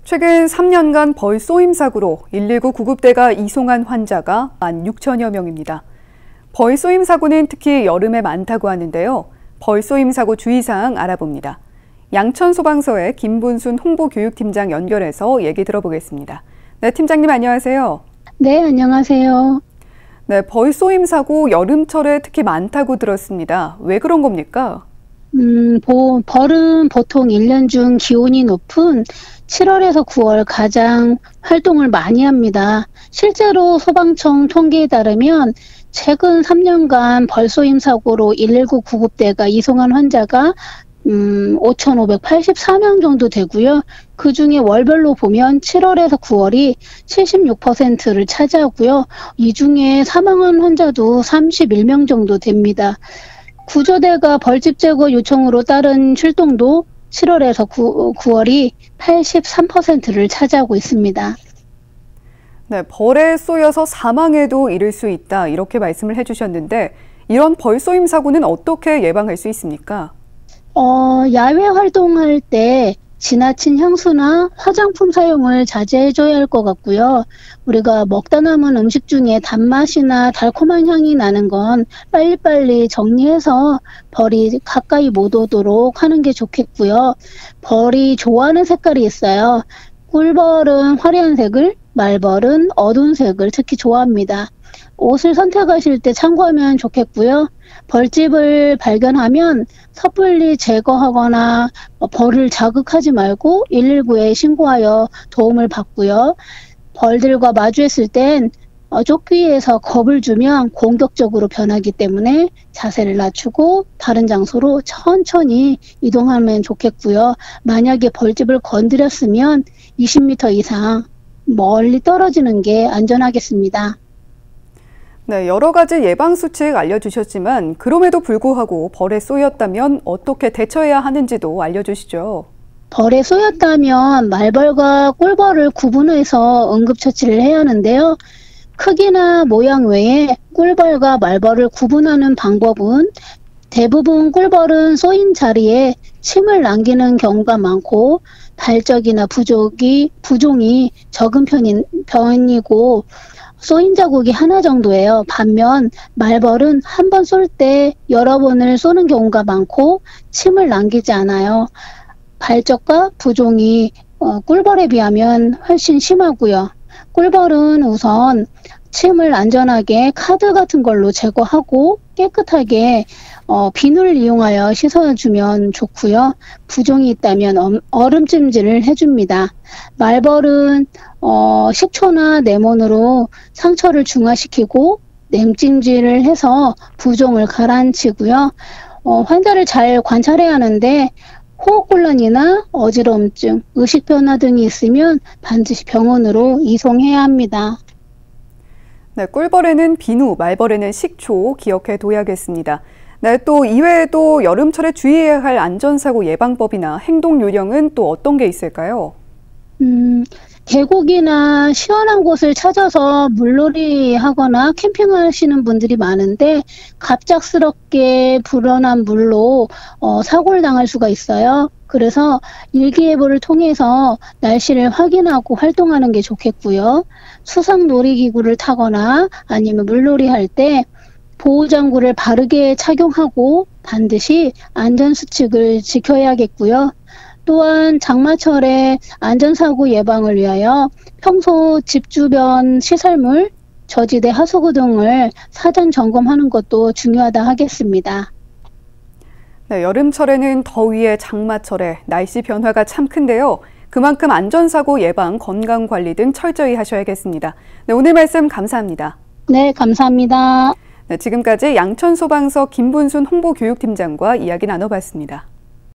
최근 3년간 벌 쏘임 사고로 119 구급대가 이송한 환자가 16,000여 명입니다. 벌 쏘임 사고는 특히 여름에 많다고 하는데요. 벌 쏘임 사고 주의사항 알아봅니다. 양천소방서의 김분순 홍보교육팀장 연결해서 얘기 들어보겠습니다. 네, 팀장님 안녕하세요. 네, 안녕하세요. 네, 벌 쏘임 사고 여름철에 특히 많다고 들었습니다. 왜 그런 겁니까? 벌은 보통 1년 중 기온이 높은 7월에서 9월 가장 활동을 많이 합니다. 실제로 소방청 통계에 따르면 최근 3년간 벌 쏘임 사고로 119 구급대가 이송한 환자가 5,584명 정도 되고요. 그중에 월별로 보면 7월에서 9월이 76%를 차지하고요. 이 중에 사망한 환자도 31명 정도 됩니다. 구조대가 벌집 제거 요청으로 따른 출동도 7월에서 9월이 83%를 차지하고 있습니다. 네, 벌에 쏘여서 사망에도 이를 수 있다 이렇게 말씀을 해주셨는데 이런 벌 쏘임 사고는 어떻게 예방할 수 있습니까? 야외 활동할 때 지나친 향수나 화장품 사용을 자제해줘야 할 것 같고요. 우리가 먹다 남은 음식 중에 단맛이나 달콤한 향이 나는 건 빨리빨리 정리해서 벌이 가까이 못 오도록 하는 게 좋겠고요. 벌이 좋아하는 색깔이 있어요. 꿀벌은 화려한 색을, 말벌은 어두운 색을 특히 좋아합니다. 옷을 선택하실 때 참고하면 좋겠고요. 벌집을 발견하면 섣불리 제거하거나 벌을 자극하지 말고 119에 신고하여 도움을 받고요. 벌들과 마주했을 땐 쫓기에서 겁을 주면 공격적으로 변하기 때문에 자세를 낮추고 다른 장소로 천천히 이동하면 좋겠고요. 만약에 벌집을 건드렸으면 20m 이상 멀리 떨어지는 게 안전하겠습니다. 네, 여러 가지 예방수칙 알려주셨지만 그럼에도 불구하고 벌에 쏘였다면 어떻게 대처해야 하는지도 알려주시죠. 벌에 쏘였다면 말벌과 꿀벌을 구분해서 응급처치를 해야 하는데요. 크기나 모양 외에 꿀벌과 말벌을 구분하는 방법은 대부분 꿀벌은 쏘인 자리에 침을 남기는 경우가 많고 발적이나 부종이 적은 편이고 쏘인 자국이 하나 정도예요. 반면 말벌은 한 번 쏠 때 여러 번을 쏘는 경우가 많고 침을 남기지 않아요. 발적과 부종이 꿀벌에 비하면 훨씬 심하고요. 꿀벌은 우선 침을 안전하게 카드 같은 걸로 제거하고 깨끗하게 비누를 이용하여 씻어주면 좋고요. 부종이 있다면 얼음찜질을 해줍니다. 말벌은 식초나 레몬으로 상처를 중화시키고 냉찜질을 해서 부종을 가라앉히고요. 환자를 잘 관찰해야 하는데 호흡곤란이나 어지러움증, 의식 변화 등이 있으면 반드시 병원으로 이송해야 합니다. 네, 꿀벌에는 비누, 말벌에는 식초 기억해 둬야겠습니다. 네, 또 이외에도 여름철에 주의해야 할 안전사고 예방법이나 행동 요령은 또 어떤 게 있을까요? 계곡이나 시원한 곳을 찾아서 물놀이 하거나 캠핑하시는 분들이 많은데 갑작스럽게 불어난 물로 사고를 당할 수가 있어요. 그래서 일기예보를 통해서 날씨를 확인하고 활동하는 게 좋겠고요. 수상 놀이기구를 타거나 아니면 물놀이 할 때 보호장구를 바르게 착용하고 반드시 안전수칙을 지켜야겠고요. 또한 장마철에 안전사고 예방을 위하여 평소 집 주변 시설물, 저지대 하수구 등을 사전 점검하는 것도 중요하다 하겠습니다. 네, 여름철에는 더위에 장마철에 날씨 변화가 참 큰데요. 그만큼 안전사고 예방, 건강관리 등 철저히 하셔야겠습니다. 네, 오늘 말씀 감사합니다. 네, 감사합니다. 네, 지금까지 양천소방서 김분순 홍보교육팀장과 이야기 나눠봤습니다.